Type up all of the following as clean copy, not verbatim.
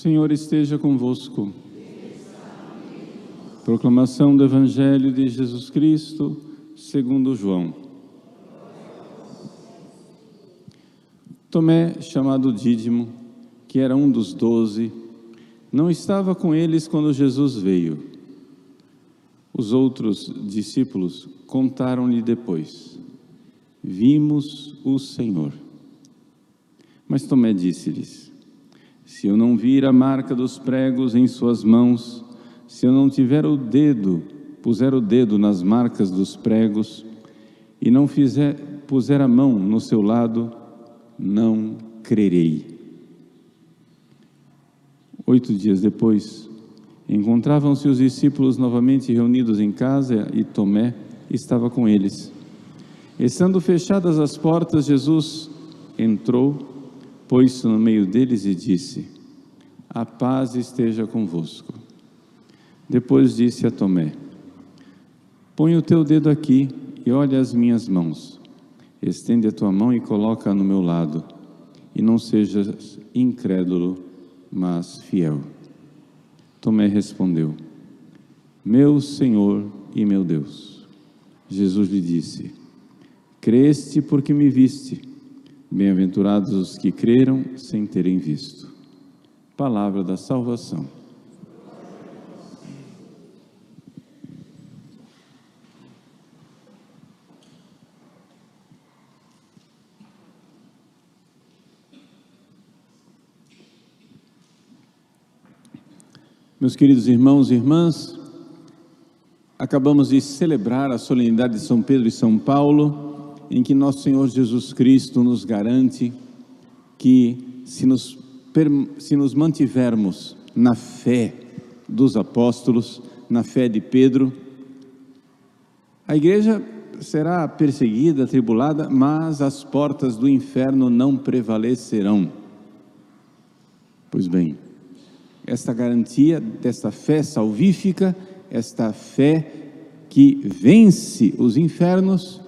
Senhor esteja convosco. Proclamação do Evangelho de Jesus Cristo, segundo João. Tomé, chamado Dídimo, que era um dos 12, não estava com eles quando Jesus veio. Os outros discípulos contaram-lhe depois: vimos o Senhor. Mas Tomé disse-lhes: se eu não vir a marca dos pregos em suas mãos, se eu não puser o dedo nas marcas dos pregos, e não puser a mão no seu lado, não crerei. 8 dias depois, encontravam-se os discípulos novamente reunidos em casa e Tomé estava com eles. Estando fechadas as portas, Jesus entrou, pôs-se no meio deles e disse: a paz esteja convosco. Depois disse a Tomé: põe o teu dedo aqui e olha as minhas mãos. Estende a tua mão e coloca-a no meu lado. E não sejas incrédulo, mas fiel. Tomé respondeu: meu Senhor e meu Deus. Jesus lhe disse: creste porque me viste. Bem-aventurados os que creram sem terem visto. Palavra da salvação. Meus queridos irmãos e irmãs, acabamos de celebrar a solenidade de São Pedro e São Paulo, em que nosso Senhor Jesus Cristo nos garante que se nos mantivermos na fé dos apóstolos, na fé de Pedro, a igreja será perseguida, atribulada, mas as portas do inferno não prevalecerão. Pois bem, esta garantia desta fé salvífica, esta fé que vence os infernos,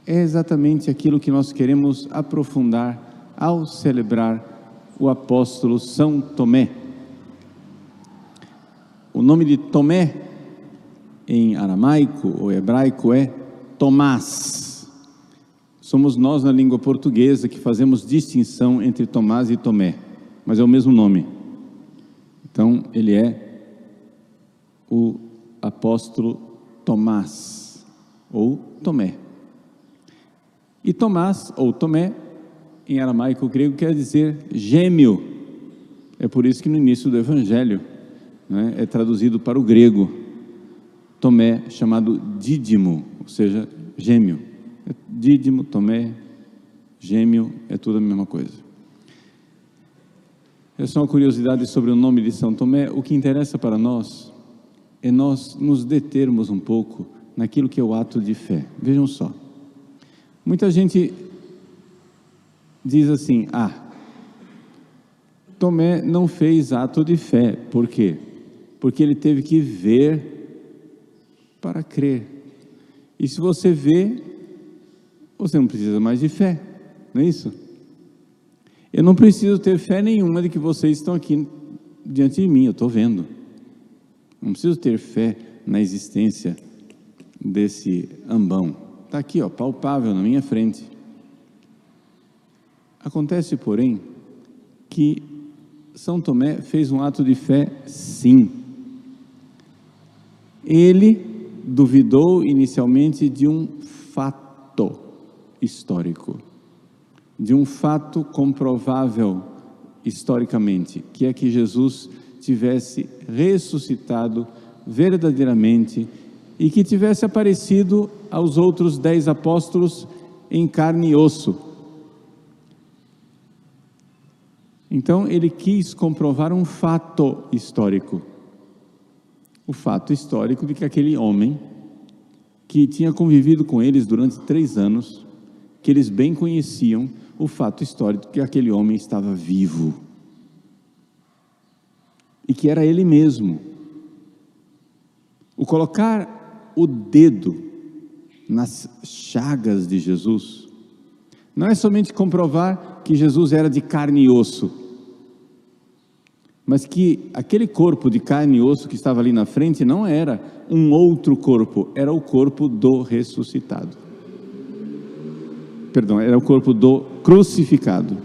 é exatamente aquilo que nós queremos aprofundar ao celebrar o apóstolo São Tomé. O nome de Tomé, em aramaico ou hebraico, é Tomás. Somos nós, na língua portuguesa, que fazemos distinção entre Tomás e Tomé, mas é o mesmo nome. Então, ele é o apóstolo Tomás, ou Tomé. E Tomás, ou Tomé, em aramaico grego, quer dizer gêmeo. É por isso que no início do Evangelho, né, é traduzido para o grego, Tomé, chamado Dídimo, ou seja, gêmeo. Dídimo, Tomé, gêmeo, é tudo a mesma coisa. É só uma curiosidade sobre o nome de São Tomé. O que interessa para nós é nós nos determos um pouco naquilo que é o ato de fé. Vejam só. Muita gente diz assim: Tomé não fez ato de fé. Por quê? Porque ele teve que ver para crer. E se você vê, você não precisa mais de fé, não é isso? Eu não preciso ter fé nenhuma de que vocês estão aqui diante de mim, eu estou vendo. Não preciso ter fé na existência desse ambão. Está aqui, palpável na minha frente. Acontece, porém, que São Tomé fez um ato de fé, sim. Ele duvidou inicialmente de um fato histórico, de um fato comprovável historicamente, que é que Jesus tivesse ressuscitado verdadeiramente e que tivesse aparecido aos outros 10 apóstolos em carne e osso. Então ele quis comprovar um fato histórico. O fato histórico de que aquele homem, que tinha convivido com eles durante 3 anos, que eles bem conheciam, o fato histórico de que aquele homem estava vivo. E que era ele mesmo. O colocar o dedo nas chagas de Jesus não é somente comprovar que Jesus era de carne e osso, mas que aquele corpo de carne e osso que estava ali na frente não era um outro corpo, era o corpo do ressuscitado. Perdão, era o corpo do crucificado.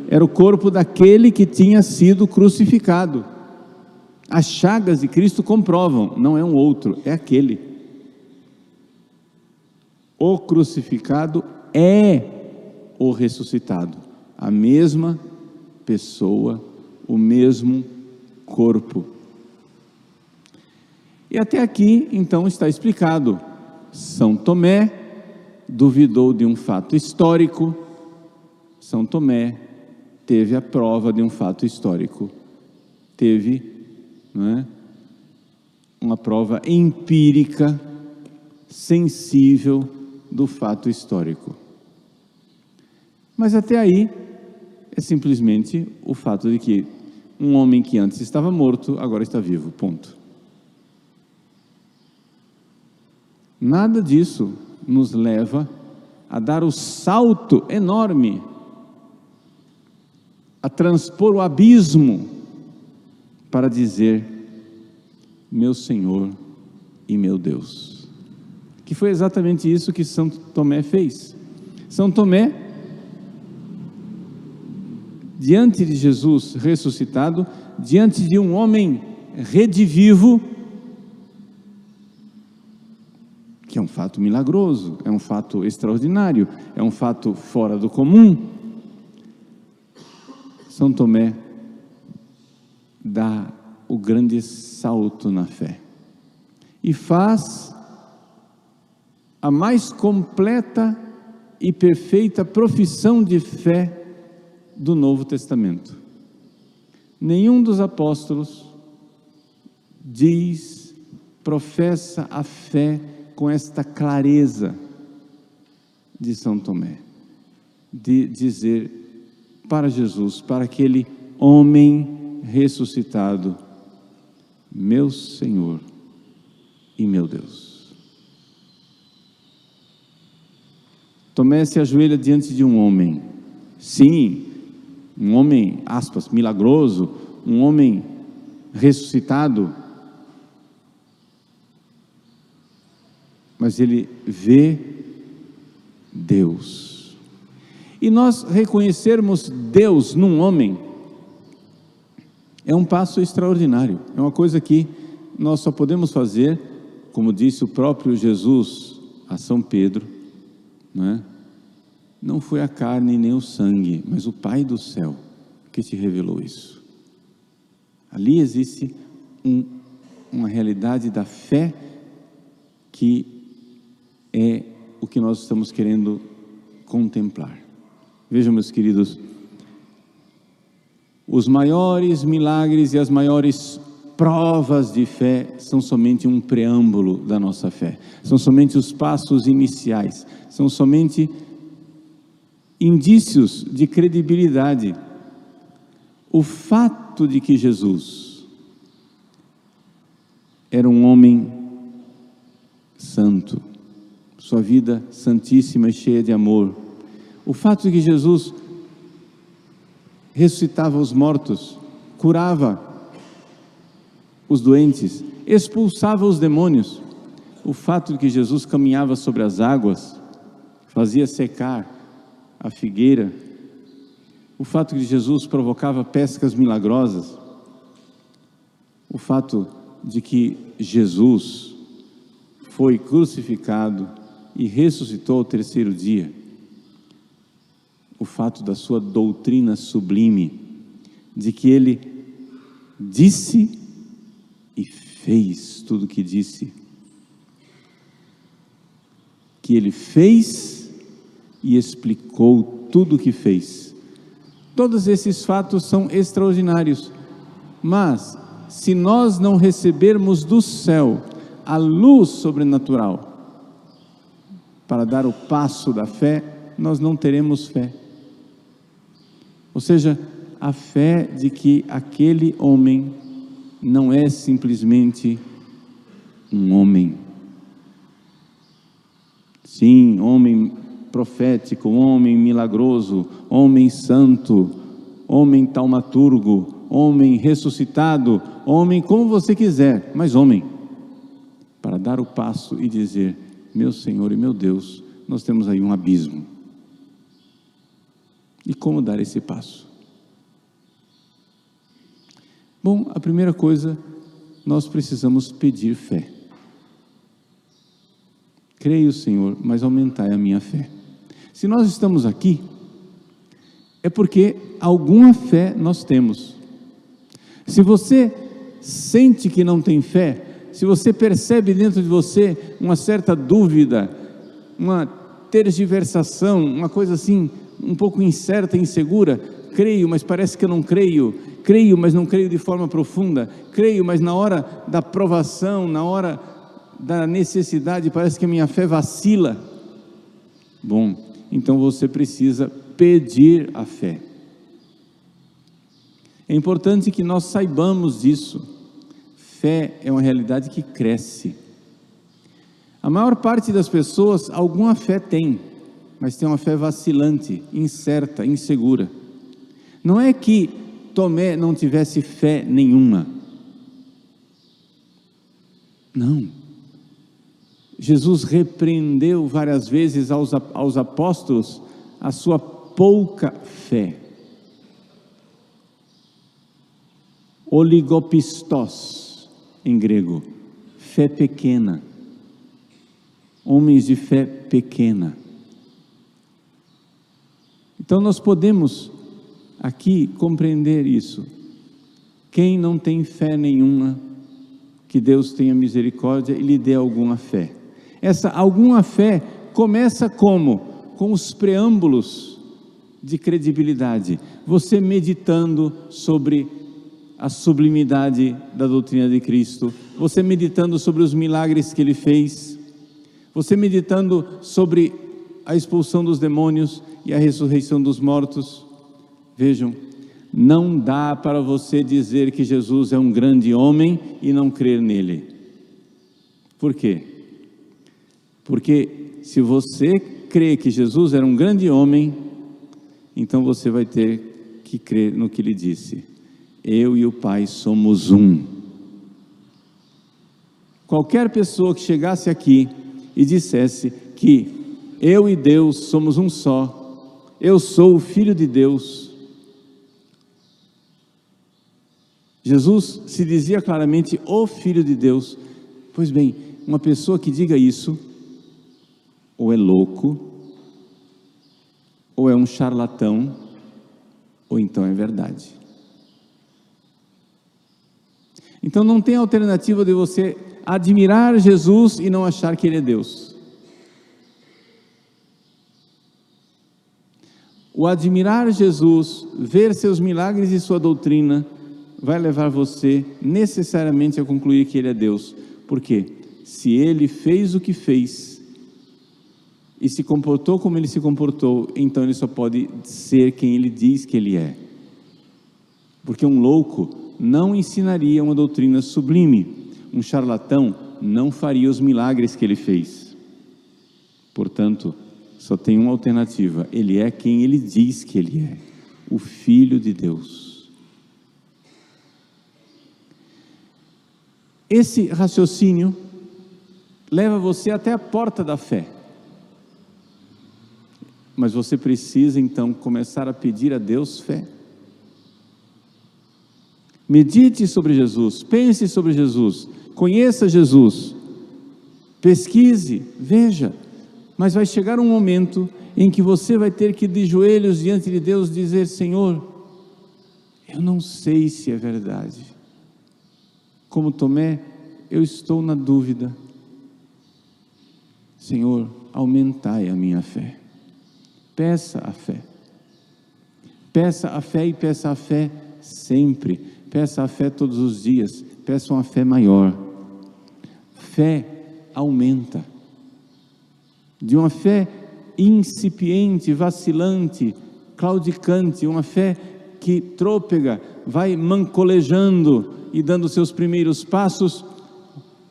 Era o corpo daquele que tinha sido crucificado. As chagas de Cristo comprovam, não é um outro, é aquele. O crucificado é o ressuscitado, a mesma pessoa, o mesmo corpo. E até aqui, então, está explicado. São Tomé duvidou de um fato histórico, São Tomé teve a prova de um fato histórico, teve, não é, uma prova empírica, sensível do fato histórico. Mas até aí é simplesmente o fato de que um homem que antes estava morto, agora está vivo, ponto. Nada disso nos leva a dar o salto enorme, a transpor o abismo para dizer: meu Senhor e meu Deus. Que foi exatamente isso que São Tomé fez. São Tomé, diante de Jesus ressuscitado, diante de um homem redivivo, que é um fato milagroso, é um fato extraordinário, é um fato fora do comum, São Tomé dá o grande salto na fé e faz a mais completa e perfeita profissão de fé do Novo Testamento. Nenhum dos apóstolos professa a fé com esta clareza de São Tomé, de dizer para Jesus, para aquele homem ressuscitado: meu Senhor e meu Deus. Tomé se ajoelha diante de um homem, sim, um homem, aspas, milagroso, um homem ressuscitado, mas ele vê Deus. E nós reconhecermos Deus num homem é um passo extraordinário, é uma coisa que nós só podemos fazer, como disse o próprio Jesus a São Pedro, não foi a carne nem o sangue, mas o Pai do céu que te revelou isso. Ali existe uma realidade da fé que é o que nós estamos querendo contemplar. Vejam, meus queridos, os maiores milagres e as maiores provas de fé são somente um preâmbulo da nossa fé, são somente os passos iniciais, são somente indícios de credibilidade. O fato de que Jesus era um homem santo, sua vida santíssima e cheia de amor, o fato de que Jesus ressuscitava os mortos, curava os doentes, expulsava os demônios, o fato de que Jesus caminhava sobre as águas, fazia secar a figueira, o fato de que Jesus provocava pescas milagrosas, o fato de que Jesus foi crucificado e ressuscitou ao terceiro dia, o fato da sua doutrina sublime, de que ele disse e fez tudo o que disse, que ele fez e explicou tudo o que fez. Todos esses fatos são extraordinários, mas se nós não recebermos do céu a luz sobrenatural para dar o passo da fé, nós não teremos fé. Ou seja, a fé de que aquele homem não é simplesmente um homem. Sim, homem profético, homem milagroso, homem santo, homem taumaturgo, homem ressuscitado, homem como você quiser, mas homem, para dar o passo e dizer: meu Senhor e meu Deus, nós temos aí um abismo. E como dar esse passo? Bom, a primeira coisa, nós precisamos pedir fé. Creio, Senhor, mas aumentai a minha fé. Se nós estamos aqui, é porque alguma fé nós temos. Se você sente que não tem fé, se você percebe dentro de você uma certa dúvida, uma tergiversação, uma coisa assim, um pouco incerta, insegura, creio, mas parece que eu não creio, creio, mas não creio de forma profunda, creio, mas na hora da provação, na hora da necessidade, parece que a minha fé vacila. Bom, então você precisa pedir a fé. É importante que nós saibamos disso. Fé é uma realidade que cresce. A maior parte das pessoas, alguma fé tem, mas tem uma fé vacilante, incerta, insegura. Não é que Tomé não tivesse fé nenhuma. Não. Jesus repreendeu várias vezes aos apóstolos a sua pouca fé. Oligopistos, em grego, fé pequena. Homens de fé pequena. Então nós podemos aqui compreender isso. Quem não tem fé nenhuma, que Deus tenha misericórdia e lhe dê alguma fé. Essa alguma fé começa como? Com os preâmbulos de credibilidade. Você meditando sobre a sublimidade da doutrina de Cristo, você meditando sobre os milagres que Ele fez, você meditando sobre a expulsão dos demônios e a ressurreição dos mortos. Vejam, não dá para você dizer que Jesus é um grande homem e não crer nele. Por quê? Porque se você crê que Jesus era um grande homem, então você vai ter que crer no que ele disse: eu e o Pai somos um. Qualquer pessoa que chegasse aqui e dissesse que eu e Deus somos um só, eu sou o Filho de Deus. Jesus se dizia claramente o Filho de Deus. Pois bem, uma pessoa que diga isso, ou é louco, ou é um charlatão, ou então é verdade. Então não tem alternativa de você admirar Jesus e não achar que Ele é Deus. O admirar Jesus, ver seus milagres e sua doutrina, vai levar você necessariamente a concluir que Ele é Deus. Por quê? Se Ele fez o que fez e se comportou como Ele se comportou, então Ele só pode ser quem Ele diz que Ele é. Porque um louco não ensinaria uma doutrina sublime, um charlatão não faria os milagres que Ele fez. Portanto, só tem uma alternativa: Ele é quem Ele diz que Ele é, o Filho de Deus. Esse raciocínio leva você até a porta da fé. Mas você precisa então começar a pedir a Deus fé. Medite sobre Jesus, pense sobre Jesus, conheça Jesus, pesquise, veja. Mas vai chegar um momento em que você vai ter que de joelhos diante de Deus dizer: Senhor, eu não sei se é verdade. Como Tomé, eu estou na dúvida. Senhor, aumentai a minha fé. Peça a fé. Peça a fé e peça a fé sempre. Peça a fé todos os dias. Peça uma fé maior. Fé aumenta. De uma fé incipiente, vacilante, claudicante, uma fé que trôpega, vai mancolejando e dando seus primeiros passos,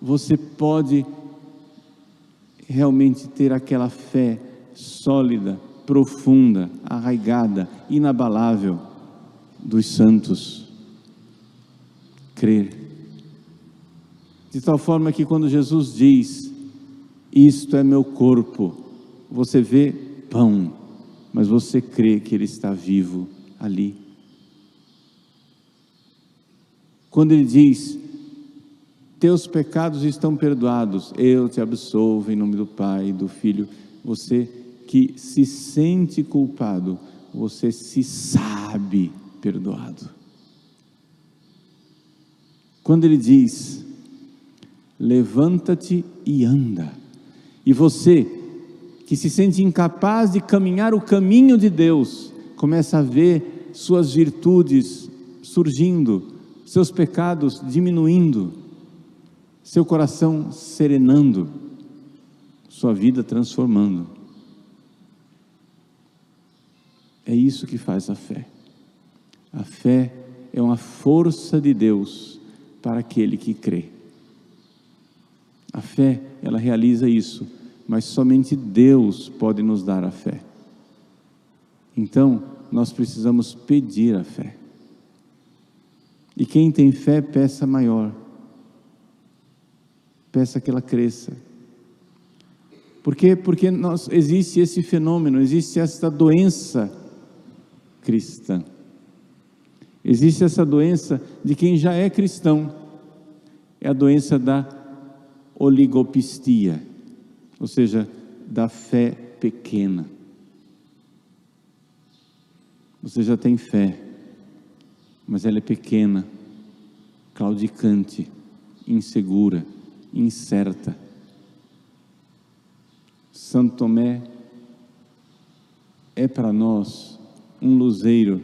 você pode realmente ter aquela fé sólida, profunda, arraigada, inabalável dos santos. crer. De tal forma que quando Jesus diz, isto é meu corpo, você vê pão, mas você crê que Ele está vivo ali. Quando Ele diz, teus pecados estão perdoados, eu te absolvo em nome do Pai e do Filho, você que se sente culpado, você se sabe perdoado. Quando Ele diz, levanta-te e anda, e você que se sente incapaz de caminhar o caminho de Deus, começa a ver suas virtudes surgindo, seus pecados diminuindo, seu coração serenando, sua vida transformando. É isso que faz a fé. A fé é uma força de Deus para aquele que crê. A fé, ela realiza isso, mas somente Deus pode nos dar a fé. Então, nós precisamos pedir a fé. E quem tem fé, peça maior. Peça que ela cresça. Por quê? Porque existe esse fenômeno, existe essa doença cristã. Existe essa doença de quem já é cristão. É a doença da oligopistia, ou seja, da fé pequena. Você já tem fé, mas ela é pequena, claudicante, insegura, incerta. Santo Tomé é para nós um luzeiro,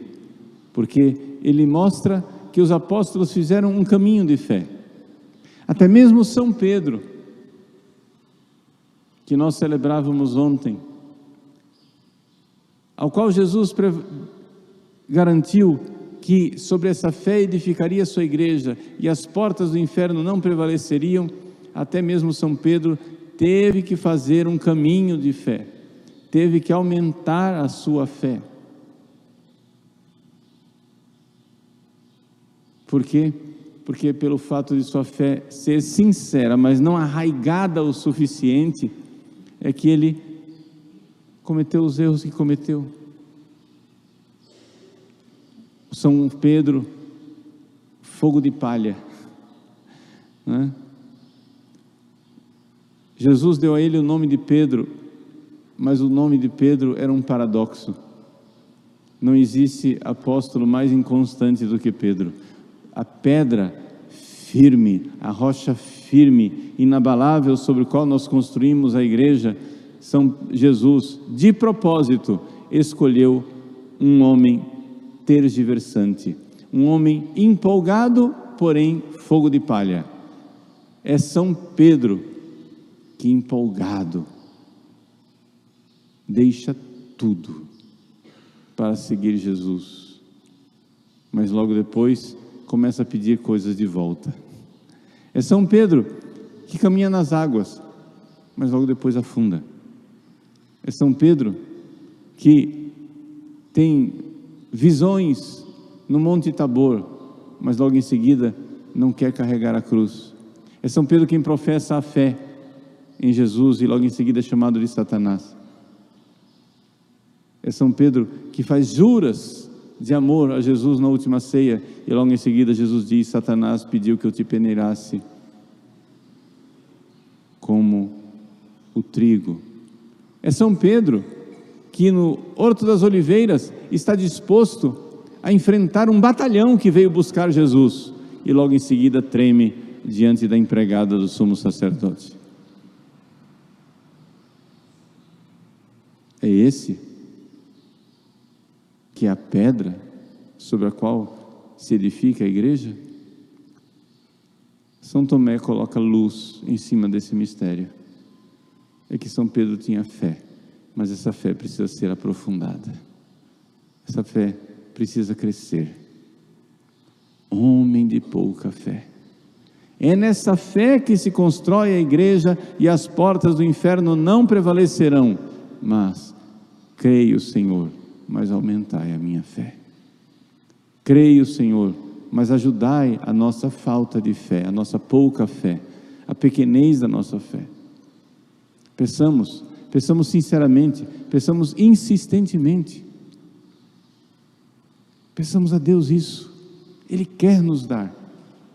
porque ele mostra que os apóstolos fizeram um caminho de fé. Até mesmo São Pedro, que nós celebrávamos ontem, ao qual Jesus garantiu que sobre essa fé edificaria a sua igreja e as portas do inferno não prevaleceriam, até mesmo São Pedro teve que fazer um caminho de fé, teve que aumentar a sua fé. Por quê? Porque pelo fato de sua fé ser sincera, mas não arraigada o suficiente, é que ele cometeu os erros que cometeu. São Pedro, fogo de palha, né? Jesus deu a ele o nome de Pedro, mas o nome de Pedro era um paradoxo. Não existe apóstolo mais inconstante do que Pedro. A pedra firme, a rocha firme, inabalável sobre o qual nós construímos a igreja, Jesus, de propósito, escolheu um homem tergiversante, um homem empolgado, porém fogo de palha. É São Pedro que, empolgado, deixa tudo para seguir Jesus, mas logo depois começa a pedir coisas de volta. É São Pedro que caminha nas águas, mas logo depois afunda. É São Pedro que tem visões no Monte Tabor, mas logo em seguida não quer carregar a cruz. É São Pedro quem professa a fé em Jesus e logo em seguida é chamado de Satanás. É São Pedro que faz juras de amor a Jesus na última ceia, e logo em seguida Jesus diz, Satanás pediu que eu te peneirasse como o trigo. É São Pedro que no Horto das Oliveiras está disposto a enfrentar um batalhão que veio buscar Jesus, e logo em seguida treme diante da empregada do sumo sacerdote. É esse que é a pedra sobre a qual se edifica a igreja? São Tomé coloca luz em cima desse mistério. É que São Pedro tinha fé, mas essa fé precisa ser aprofundada. Essa fé precisa crescer. Homem de pouca fé. É nessa fé que se constrói a igreja e as portas do inferno não prevalecerão. Mas creio, Senhor, mas aumentai a minha fé. Creio, Senhor, mas ajudai a nossa falta de fé, a nossa pouca fé, a pequenez da nossa fé. Peçamos sinceramente, peçamos insistentemente. Peçamos a Deus isso. Ele quer nos dar.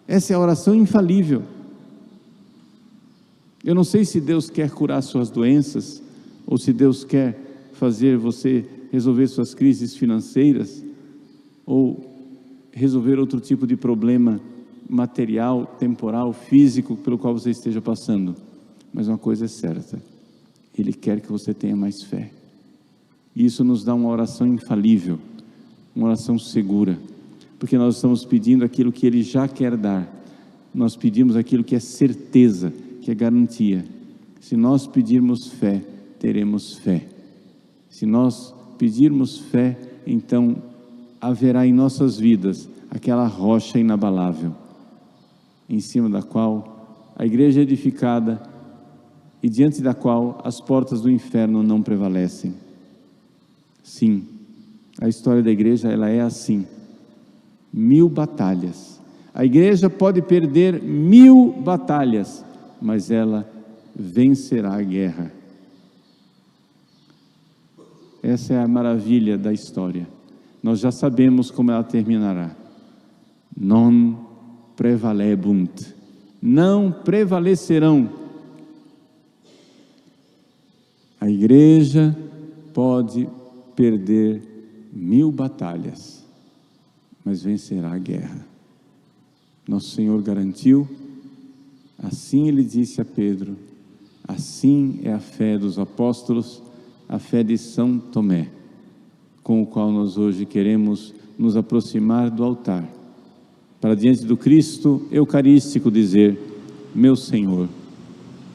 Essa é a oração infalível. Eu não sei se Deus quer curar suas doenças, ou se Deus quer fazer você resolver suas crises financeiras, ou resolver outro tipo de problema material, temporal, físico, pelo qual você esteja passando. Mas uma coisa é certa, Ele quer que você tenha mais fé. E isso nos dá uma oração infalível, uma oração segura, porque nós estamos pedindo aquilo que Ele já quer dar. Nós pedimos aquilo que é certeza, que é garantia. Se nós pedirmos fé, teremos fé. Se nós pedirmos fé, então haverá em nossas vidas aquela rocha inabalável, em cima da qual a igreja é edificada e diante da qual as portas do inferno não prevalecem. Sim, a história da igreja, ela é assim. 1000 batalhas. A igreja pode perder 1000 batalhas, mas ela vencerá a guerra. Essa é a maravilha da história. Nós já sabemos como ela terminará. Non prevalebunt. Não prevalecerão. A igreja pode perder 1000 batalhas, mas vencerá a guerra. Nosso Senhor garantiu. Assim Ele disse a Pedro. Assim é a fé dos apóstolos, a fé de São Tomé, com o qual nós hoje queremos nos aproximar do altar, para diante do Cristo Eucarístico dizer: meu Senhor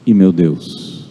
e meu Deus.